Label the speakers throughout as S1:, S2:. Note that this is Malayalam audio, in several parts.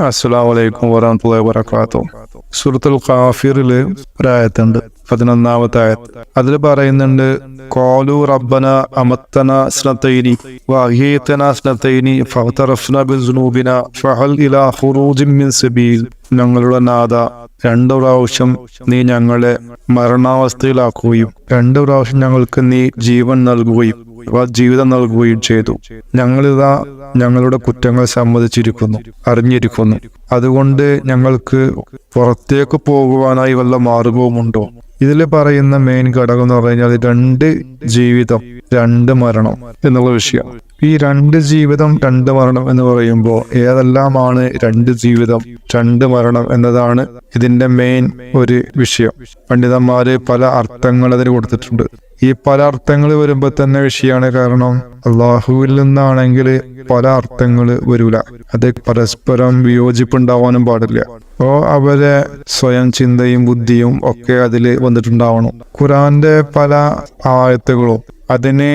S1: അസ്സലാമു അലൈക്കും വറഹ്മത്തുള്ളാഹി വബറകാതുഹു. സൂറത്തുൽ ഖാഫിറില് ഒരായത്തുണ്ട്, 11-ാമത്തെ ആയത്ത്. അതിൽ പറയുന്നുണ്ട്, ഖാലു റബ്ബന അമത്തന സ്നതൈനി വഅഹീതന സ്നതൈനി ഫഅതറഫ്ന ബിസുനൂബിന ഫഹൽ ഇലാ ഖുറൂജിൻ മിൻ സബീൽ. ഞങ്ങളുടെ നാഥ, 2 പ്രാവശ്യം നീ ഞങ്ങളെ മരണാവസ്ഥയിലാക്കുകയും 2 പ്രാവശ്യം ഞങ്ങൾക്ക് നീ ജീവൻ നൽകുകയും ജീവിതം നൽകുകയും ചെയ്തു. ഞങ്ങളിതാ ഞങ്ങളുടെ കുറ്റങ്ങൾ സമ്മതിച്ചിരിക്കുന്നു, അറിഞ്ഞിരിക്കുന്നു. അതുകൊണ്ട് ഞങ്ങൾക്ക് പുറത്തേക്ക് പോകുവാനായി വല്ല മാർഗവുമുണ്ടോ? ഇതിൽ പറയുന്ന മെയിൻ ഘടകം എന്ന് പറഞ്ഞാൽ 2 ജീവിതം 2 മരണം എന്നുള്ള വിഷയം. ഈ 2 ജീവിതം 2 മരണം എന്ന് പറയുമ്പോൾ ഏതെല്ലാമാണ് 2 ജീവിതം 2 മരണം എന്നതാണ് ഇതിന്റെ മെയിൻ ഒരു വിഷയം. പണ്ഡിതന്മാര് പല അർത്ഥങ്ങൾ അതിന് കൊടുത്തിട്ടുണ്ട്. ഈ പല അർത്ഥങ്ങൾ വരുമ്പോൾ തന്നെ വിഷയമാണ്. കാരണം അള്ളാഹുവിൽ നിന്നാണെങ്കിൽ പല അർത്ഥങ്ങൾ വരൂല, അത് പരസ്പരം വിയോജിപ്പുണ്ടാവാനും പാടില്ല. അപ്പോ അവരെ സ്വയം ചിന്തയും ബുദ്ധിയും ഒക്കെ അതിൽ വന്നിട്ടുണ്ടാവണം. ഖുറാന്റെ പല ആയത്തുകളും അതിന്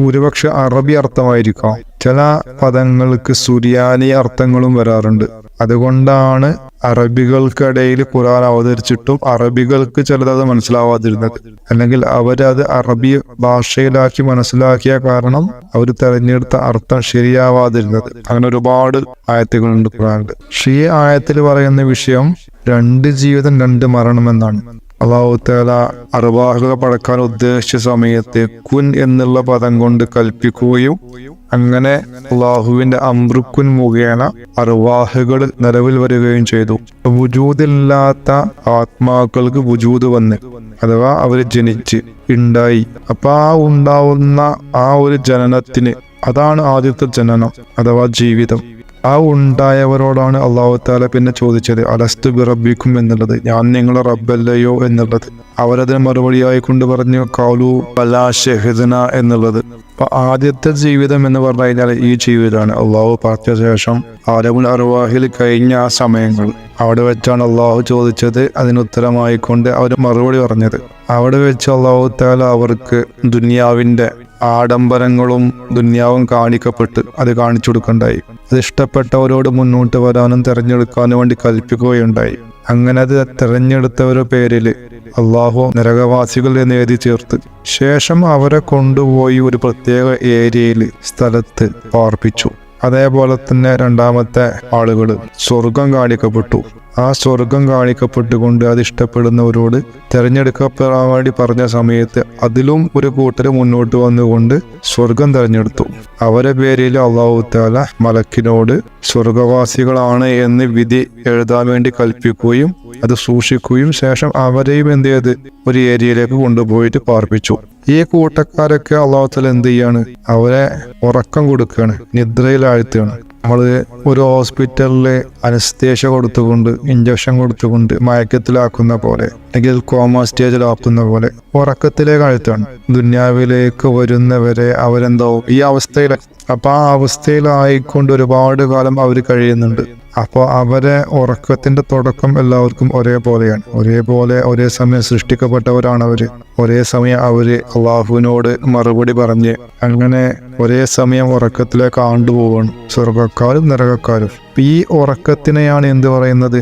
S1: ഒരുപക്ഷെ അറബി അർത്ഥമായിരിക്കാം. ചില പദങ്ങൾക്ക് സുറിയാനി അർത്ഥങ്ങളും വരാറുണ്ട്. അതുകൊണ്ടാണ് അറബികൾക്കിടയിൽ ഖുർആൻ അവതരിച്ചിട്ടും അറബികൾക്ക് ചിലത് മനസ്സിലാവാതിരുന്നത്, അല്ലെങ്കിൽ അവരത് അറബി ഭാഷയിലാക്കി മനസ്സിലാക്കിയ കാരണം അവർ തെരഞ്ഞെടുത്ത അർത്ഥം ശരിയാവാതിരുന്നത്. അങ്ങനെ ഒരുപാട് ആയത്തുകളുണ്ട് ഖുർആനിൽ. ഈ ആയത്തിൽ പറയുന്ന വിഷയം 2 ജീവിതം 2 മരണം എന്നാണ്. അല്ലാഹു തആല അർവാഹുകൾ പടക്കാൻ ഉദ്ദേശിച്ച സമയത്ത് കുൻ എന്നുള്ള പദം കൊണ്ട് കൽപ്പിക്കുകയും അങ്ങനെ അള്ളാഹുവിന്റെ അമ്രുക്കുൻ മുഖേന അർവാഹുകൾ നിലവിൽ വരികയും ചെയ്തു. വുജൂദില്ലാത്ത ആത്മാക്കൾക്ക് വുജൂദ് വന്ന്, അഥവാ അവർ ജനിച്ച് ഉണ്ടായി. അപ്പൊ ആ ഉണ്ടാവുന്ന ആ ഒരു ജനനത്തിന്, അതാണ് ആദ്യത്തെ ജനനം അഥവാ ജീവിതം. ആ ഉണ്ടായവരോടാണ് അല്ലാഹു തആല പിന്നെ ചോദിച്ചത്, അലസ്തു ബിറബ്ബിക്കും എന്നുള്ളത്, ഞാൻ നിങ്ങളെ റബ്ബല്ലയോ എന്നുള്ളത്. അവരതിന് മറുപടിയായി കൊണ്ട് പറഞ്ഞു, ഖാലു ബലാ ഷഹിദ്ന എന്നുള്ളത്. അപ്പൊ ആദ്യത്തെ ജീവിതം എന്ന് പറഞ്ഞു കഴിഞ്ഞാൽ ഈ ജീവിതമാണ്. അള്ളാഹു പറഞ്ഞ ശേഷം ആലമുൽ അർവാഹിൽ കഴിഞ്ഞ ആ സമയങ്ങൾ അവിടെ വെച്ചാണ് അള്ളാഹു ചോദിച്ചത്. അതിനുത്തരമായിക്കൊണ്ട് അവർ മറുപടി പറഞ്ഞത്. അവിടെ വെച്ച് അല്ലാഹു തആല അവർക്ക് ദുനിയാവിന്റെ ആഡംബരങ്ങളും ദുനിയാവും കാണിക്കപ്പെട്ട് അത് കാണിച്ചു കൊടുക്കണ്ടായി. അത് ഇഷ്ടപ്പെട്ടവരോട് മുന്നോട്ട് വരാനും തെരഞ്ഞെടുക്കാനും വേണ്ടി കൽപ്പിക്കുകയുണ്ടായി. അങ്ങനെ അത് തെരഞ്ഞെടുത്തവരുടെ പേരിൽ അള്ളാഹു നരകവാസികൾ എന്ന് എഴുതി ചേർത്ത് ശേഷം അവരെ കൊണ്ടുപോയി ഒരു പ്രത്യേക ഏരിയയിൽ സ്ഥലത്ത് പാർപ്പിച്ചു. അതേപോലെ തന്നെ 2ാമത്തെ ആളുകൾ സ്വർഗം കാണിക്കപ്പെട്ടു. ആ സ്വർഗം കാണിക്കപ്പെട്ടുകൊണ്ട് അത് ഇഷ്ടപ്പെടുന്നവരോട് തെരഞ്ഞെടുക്കപ്പെടാൻ വേണ്ടി പറഞ്ഞ സമയത്ത് അതിലും ഒരു കൂട്ടർ മുന്നോട്ട് വന്നുകൊണ്ട് സ്വർഗം തെരഞ്ഞെടുത്തു. അവരെ പേരിൽ അല്ലാഹു തആല മലക്കിനോട് സ്വർഗവാസികളാണ് എന്ന് വിധി എഴുതാൻ വേണ്ടി കൽപ്പിക്കുകയും അത് സൂക്ഷിക്കുകയും ശേഷം അവരെയും എന്ത് ചെയ്ത് ഒരു ഏരിയയിലേക്ക് കൊണ്ടുപോയിട്ട് പാർപ്പിച്ചു. ഈ കൂട്ടക്കാരൊക്കെ അല്ലാഹു തആല എന്ത് ചെയ്യാണ്? അവരെ ഉറക്കം കൊടുക്കുകയാണ്, നിദ്രയിലാഴ്ത്തുകയാണ്. നമ്മള് ഒരു ഹോസ്പിറ്റലില് അനസ്തേഷ്യ കൊടുത്തുകൊണ്ട്, ഇഞ്ചക്ഷൻ കൊടുത്തുകൊണ്ട് മയക്കത്തിലാക്കുന്ന പോലെ, അല്ലെങ്കിൽ കോമ സ്റ്റേജിലാക്കുന്ന പോലെ ഉറക്കത്തിലേക്ക് ആഴ്ത്താണ്. ദുന്യാവിലേക്ക് വരുന്നവരെ അവരെന്താവും ഈ അവസ്ഥയിൽ. അപ്പൊ ആ അവസ്ഥയിലായിക്കൊണ്ട് ഒരുപാട് കാലം അവർ കഴിയുന്നുണ്ട്. അപ്പോൾ അവരെ ഉറക്കത്തിന്റെ തുടക്കം എല്ലാവർക്കും ഒരേപോലെയാണ്. ഒരേ സമയം സൃഷ്ടിക്കപ്പെട്ടവരാണ് അവര്. ഒരേ സമയം അവര് അള്ളാഹുവിനോട് മറുപടി പറഞ്ഞ് അങ്ങനെ ഒരേ സമയം ഉറക്കത്തിലേക്ക് ആണ്ടുപോവാണ്, സ്വർഗക്കാരും നരകക്കാരും. ഈ ഉറക്കത്തിനെയാണ് എന്ത് പറയുന്നത്?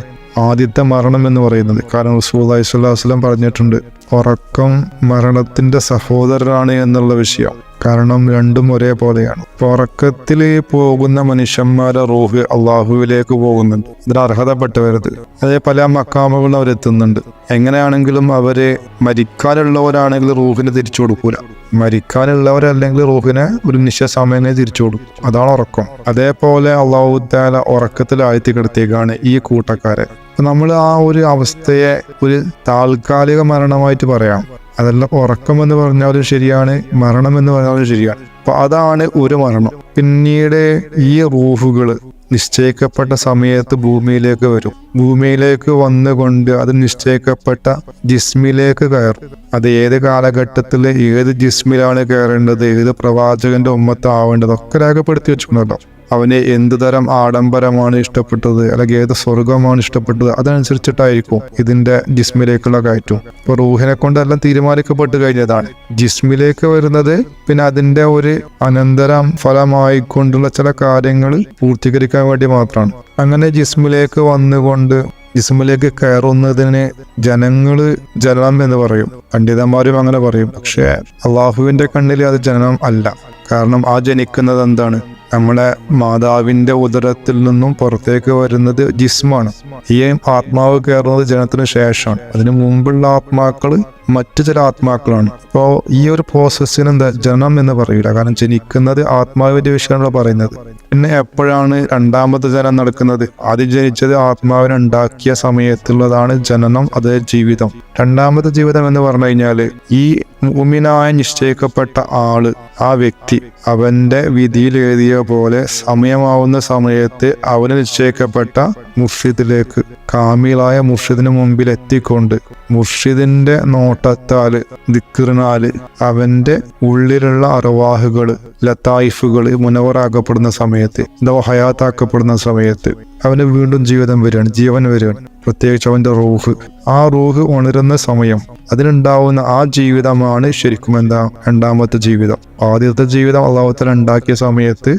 S1: ആദ്യത്തെ മരണം എന്ന് പറയുന്നത്. കാരണം റസൂലുള്ളാഹി സ്വല്ലല്ലാഹു അലൈഹി വസല്ലം പറഞ്ഞിട്ടുണ്ട്, ഉറക്കം മരണത്തിന്റെ സഹോദരനാണ് എന്നുള്ള വിഷയം. കാരണം രണ്ടും ഒരേപോലെയാണ്. ഉറക്കത്തിൽ പോകുന്ന മനുഷ്യന്മാരെ റൂഹ് അള്ളാഹുവിലേക്ക് പോകുന്നുണ്ട്, ഇതിന് അർഹതപ്പെട്ടവരത്. അതേ പല മക്കാമുകളും അവരെത്തുന്നുണ്ട്. എങ്ങനെയാണെങ്കിലും അവര് മരിക്കാനുള്ളവരാണെങ്കിൽ റൂഹിന് തിരിച്ചു കൊടുക്കൂല, മരിക്കാനുള്ളവരല്ലെങ്കിൽ റൂഹിനെ ഒരു നിശ്ചയ സമയം തിരിച്ചു കൊടുക്കും. അതാണ് ഉറക്കം. അതേപോലെ അല്ലാഹു തആല ഉറക്കത്തിൽ ആഴ്ത്തി കിടത്തിയേക്കാണ് ഈ കൂട്ടക്കാരെ. നമ്മൾ ആ ഒരു അവസ്ഥയെ ഒരു താൽക്കാലിക മരണമായിട്ട് പറയാം. അതെല്ലാം ഉറക്കം എന്ന് പറഞ്ഞാലും ശരിയാണ്, മരണം എന്ന് പറഞ്ഞാലും ശരിയാണ്. അപ്പൊ അതാണ് ഒരു മരണം. പിന്നീട് ഈ റൂഹുകള് നിശ്ചയിക്കപ്പെട്ട സമയത്ത് ഭൂമിയിലേക്ക് വരും. ഭൂമിയിലേക്ക് വന്നുകൊണ്ട് അത് നിശ്ചയിക്കപ്പെട്ട ജിസ്മിലേക്ക് കയറും. അത് ഏത് കാലഘട്ടത്തിൽ ഏത് ജിസ്മിലാണ് കയറേണ്ടത്, ഏത് പ്രവാചകന്റെ ഉമ്മത്താവേണ്ടത് ഒക്കെ രേഖപ്പെടുത്തി വെച്ചിട്ടുണ്ടല്ലോ. അവന് എന്ത് തരം ആഡംബരമാണ് ഇഷ്ടപ്പെട്ടത്, അല്ലെങ്കിൽ ഏത് സ്വർഗമാണ് ഇഷ്ടപ്പെട്ടത്, അതനുസരിച്ചിട്ടായിരിക്കും ഇതിന്റെ ജിസ്മിലേക്കുള്ള കയറ്റം. ഇപ്പൊ റൂഹിനെ കൊണ്ടെല്ലാം തീരുമാനിക്കപ്പെട്ട് കഴിഞ്ഞതാണ്. ജിസ്മിലേക്ക് വരുന്നത് പിന്നെ അതിന്റെ ഒരു അനന്തരം ഫലമായിക്കൊണ്ടുള്ള ചില കാര്യങ്ങൾ പൂർത്തീകരിക്കാൻ വേണ്ടി മാത്രമാണ്. അങ്ങനെ ജിസ്മിലേക്ക് വന്നുകൊണ്ട് ജിസ്മിലേക്ക് കയറുന്നതിന് ജനങ്ങള് ജനനം എന്ന് പറയും, പണ്ഡിതന്മാരും അങ്ങനെ പറയും. പക്ഷെ അള്ളാഹുവിന്റെ കണ്ണിൽ അത് ജനനം അല്ല. കാരണം ആ ജനിക്കുന്നത് എന്താണ്? നമ്മളെ മാതാവിന്റെ ഉദരത്തിൽ നിന്നും പുറത്തേക്ക് വരുന്നത് ജിസ്മാണ്. ഈ ആത്മാവ് കയറുന്നത് ജനനത്തിന് ശേഷമാണ്. അതിനു മുമ്പുള്ള ആത്മാക്കള് മറ്റു ചില ആത്മാക്കളാണ്. അപ്പോൾ ഈ ഒരു പ്രോസസ്സിന് എന്താ ജനനം എന്ന് പറയില്ല. കാരണം ജനിക്കുന്നത് ആത്മാവിന്റെ വിഷയമാണ് പറയുന്നത്. പിന്നെ എപ്പോഴാണ് രണ്ടാമത്തെ ജനനം നടക്കുന്നത്? ആദ്യം ജനിച്ചത് ആത്മാവിനെ ഉണ്ടാക്കിയ സമയത്തുള്ളതാണ് ജനനം, അത് ജീവിതം. രണ്ടാമത്തെ ജീവിതം എന്ന് പറഞ്ഞു കഴിഞ്ഞാല് ഈ മുഅ്മിനായ നിശ്ചയിക്കപ്പെട്ട ആള്, ആ വ്യക്തി അവന്റെ വിധിയിൽ എഴുതിയ പോലെ സമയമാവുന്ന സമയത്ത് അവന് നിശ്ചയിക്കപ്പെട്ട മുർഷിദിലേക്ക്, കാമിലായ മുർഷിദിന് മുമ്പിൽ എത്തിക്കൊണ്ട് മുർഷിദിന്റെ നോട്ടത്താല് ദിക്റിനാല് അവന്റെ ഉള്ളിലുള്ള അർവാഹുകള്, ലതായിഫുകള് മുനവറാക്കപ്പെടുന്ന സമയത്ത്, ഹയാത്താക്കപ്പെടുന്ന സമയത്ത് അവന് വീണ്ടും ജീവിതം വരികയാണ്, ജീവൻ വരികയാണ്. പ്രത്യേകിച്ച് അവന്റെ റൂഹ്, ആ റൂഹ് ഉണരുന്ന സമയം, അതിനുണ്ടാവുന്ന ആ ജീവിതമാണ് ശരിക്കും എന്താ രണ്ടാമത്തെ ജീവിതം. ആദ്യത്തെ ജീവിതം അല്ലാഹു തആല ഉണ്ടാക്കിയ സമയത്ത്,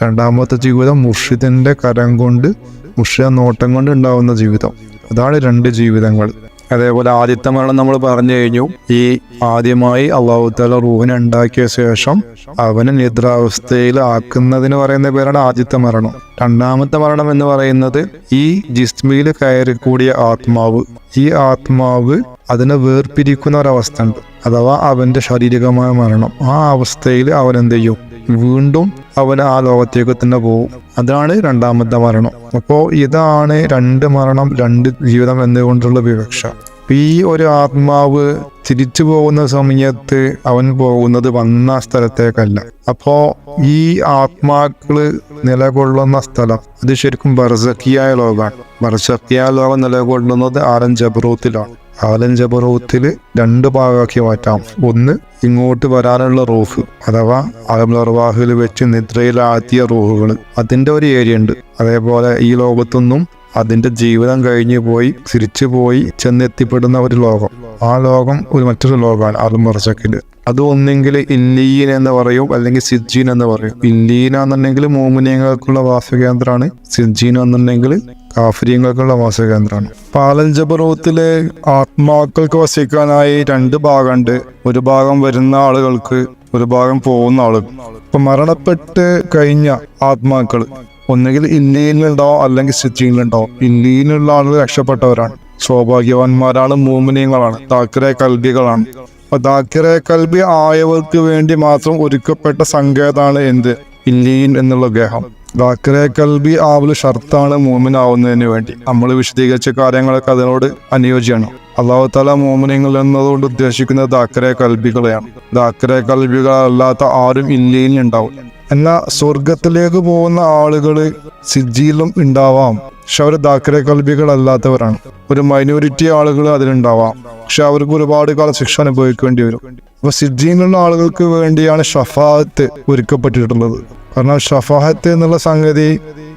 S1: രണ്ടാമത്തെ ജീവിതം മുർഷിദിന്റെ കരം കൊണ്ട്, മുർഷിദ നോട്ടം കൊണ്ട് ഉണ്ടാവുന്ന ജീവിതം. അതാണ് രണ്ട് ജീവിതങ്ങൾ. അതേപോലെ ആദ്യത്തെ മരണം നമ്മൾ പറഞ്ഞു കഴിഞ്ഞു. ഈ ആദ്യമായി അല്ലാഹു തആല റൂഹിനെ ഉണ്ടാക്കിയ ശേഷം അവനെ നിദ്രാവസ്ഥയിൽ ആക്കുന്നതിന് പറയുന്ന പേരാണ് ആദ്യത്തെ മരണം. രണ്ടാമത്തെ മരണം എന്ന് പറയുന്നത് ഈ ജിസ്മിയിൽ കയറി കൂടിയ ആത്മാവ്, ഈ ആത്മാവ് അതിനെ വേർപിരിക്കുന്ന ഒരവസ്ഥ ഉണ്ട്, അഥവാ അവന്റെ ശാരീരികമായ മരണം. ആ അവസ്ഥയിൽ അവൻ എന്ത് ചെയ്യും? വീണ്ടും അവന് ആ ലോകത്തേക്ക് തന്നെ പോകും. അതാണ് രണ്ടാമത്തെ മരണം. അപ്പോ ഇതാണ് രണ്ട് മരണം, രണ്ട് ജീവിതം എന്നുകൊണ്ടുള്ള വിവക്ഷ. ഈ ഒരു ആത്മാവ് തിരിച്ചു പോകുന്ന സമയത്ത് അവൻ പോകുന്നത് വന്ന സ്ഥലത്തേക്കല്ല. അപ്പോ ഈ ആത്മാക്കള് നിലകൊള്ളുന്ന സ്ഥലം അത് ശരിക്കും ബർസഖിയായ ലോകമാണ്. ബർസഖിയായ ലോകം നിലകൊള്ളുന്നത് ആലം ജബറൂത്തിലാണ്. ആലം ജബറൂത്തിൽ രണ്ട് ഭാഗമാക്കി മാറ്റാം. ഒന്ന് ഇങ്ങോട്ട് വരാനുള്ള റൂഹ്, അഥവാ അർവാഹിൽ വെച്ച് നിദ്രയിലാത്തിയ റൂഹുകൾ, അതിന്റെ ഒരു ഏരിയ ഉണ്ട്. അതേപോലെ ഈ ലോകത്തൊന്നും അതിന്റെ ജീവിതം കഴിഞ്ഞു പോയി തിരിച്ചു പോയി ചെന്നെത്തിപ്പെടുന്ന ഒരു ലോകം, ആ ലോകം ഒരു മറ്റൊരു ലോകമാണ് അർമർസക്കില്. അത് ഒന്നെങ്കിൽ ഇല്ലീൻ എന്ന് പറയും, അല്ലെങ്കിൽ സിജ്ജീൻ എന്ന് പറയും. ഇല്ലീന എന്നുണ്ടെങ്കിൽ മോമിനിയങ്ങൾക്കുള്ള വാസകേന്ദ്രമാണ്, സിജ്ജീൻ എന്നുണ്ടെങ്കിൽ കാഫര്യങ്ങൾക്കുള്ള വാസകേന്ദ്രമാണ്. പാലൽ ജബറൂത്തിലെ ആത്മാക്കൾക്ക് വസിക്കാനായി രണ്ട് ഭാഗമുണ്ട്. ഒരു ഭാഗം വരുന്ന ആളുകൾക്ക്, ഒരു ഭാഗം പോകുന്ന ആളുകൾ. ഇപ്പൊ മരണപ്പെട്ട് കഴിഞ്ഞ ആത്മാക്കൾ ഒന്നുകിൽ ഇല്ലീനിലുണ്ടാവും, അല്ലെങ്കിൽ സിജ്ജീനിലുണ്ടാവും. ഇല്ലീനുള്ള ആളുകൾ രക്ഷപ്പെട്ടവരാണ്, സൗഭാഗ്യവാന്മാരാണ്, മോമിനിയങ്ങളാണ്, ദാക്കിറെ കൽബികളാണ്. അപ്പൊ ദാക്കിറെ കൽബി ആയവർക്ക് വേണ്ടി മാത്രം ഒരുക്കപ്പെട്ട സങ്കേതമാണ് എന്ത്? ഇല്ലീൻ എന്നുള്ള ഗേഹം. ദാക്കിറെ കൽബി ആവല് ഷർത്താണ് മോമിനാവുന്നതിന് വേണ്ടി. നമ്മൾ വിശദീകരിച്ച കാര്യങ്ങളൊക്കെ അതിനോട് അനുയോജ്യമാണ്. അല്ലാഹു തആല മോമിനങ്ങൾ എന്നതുകൊണ്ട് ഉദ്ദേശിക്കുന്നത് ദാക്കിറെ കൽബികളെയാണ്. ദാക്കിറെ കൽബികളല്ലാത്ത ആരും ഇല്ലീൻ ഉണ്ടാവും. എന്നാൽ സ്വർഗത്തിലേക്ക് പോകുന്ന ആളുകള് സിജ്ജിയിലും ഉണ്ടാവാം, പക്ഷെ അവർ ദാക്കിറെ കൽബികളല്ലാത്തവരാണ്. ഒരു മൈനോറിറ്റി ആളുകൾ അതിലുണ്ടാവാം, പക്ഷെ അവർക്ക് ഒരുപാട് കാലം ശിക്ഷ അനുഭവിക്കേണ്ടി വരും. അപ്പൊ സിജ്ജിയിലുള്ള ആളുകൾക്ക് വേണ്ടിയാണ് ഷഫാഅത്ത് ഒരുക്കപ്പെട്ടിട്ടുള്ളത്. കാരണം ഷഫാഅത്ത് എന്നുള്ള സംഗതി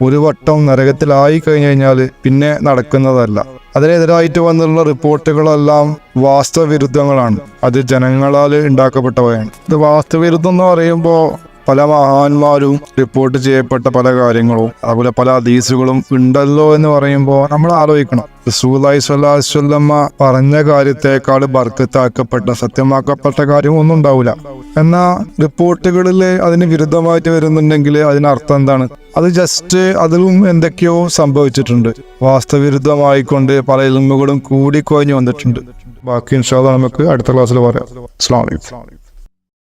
S1: ഒരു വട്ടം നരകത്തിലായി കഴിഞ്ഞു കഴിഞ്ഞാൽ പിന്നെ നടക്കുന്നതല്ല. അതിനെതിരായിട്ട് വന്നുള്ള റിപ്പോർട്ടുകളെല്ലാം വാസ്തവവിരുദ്ധങ്ങളാണ്. അത് ജനങ്ങളാൽ ഉണ്ടാക്കപ്പെട്ടവയാണ്. ഇത് വാസ്തവവിരുദ്ധം എന്ന് പറയുമ്പോൾ പല മഹാന്മാരും റിപ്പോർട്ട് ചെയ്യപ്പെട്ട പല കാര്യങ്ങളും, അതുപോലെ പല ഹദീസുകളും ഉണ്ടല്ലോ എന്ന് പറയുമ്പോൾ നമ്മൾ ആലോചിക്കണം. റസൂലുള്ളാഹി സ്വല്ലല്ലാഹു അലൈഹി വസല്ലം പറഞ്ഞ കാര്യത്തെക്കാൾ ബർക്കത്താക്കപ്പെട്ട, സത്യമാക്കപ്പെട്ട കാര്യം ഒന്നും ഉണ്ടാവില്ല. എന്നാൽ റിപ്പോർട്ടുകളിൽ അതിന് വിരുദ്ധമായിട്ട് വരുന്നുണ്ടെങ്കിൽ അതിനർത്ഥം എന്താണ്? അത് ജസ്റ്റ് അതിലും എന്തൊക്കെയോ സംഭവിച്ചിട്ടുണ്ട്. വാസ്തവവിരുദ്ധമായിക്കൊണ്ട് പല ഇൽമുകളും കൂടിക്കൊഴിഞ്ഞു വന്നിട്ടുണ്ട്. ബാക്കി ഇൻഷാ അല്ലാഹ് നമുക്ക് അടുത്ത ക്ലാസ്സിൽ പറയാം. അസ്സലാമു അലൈക്കും.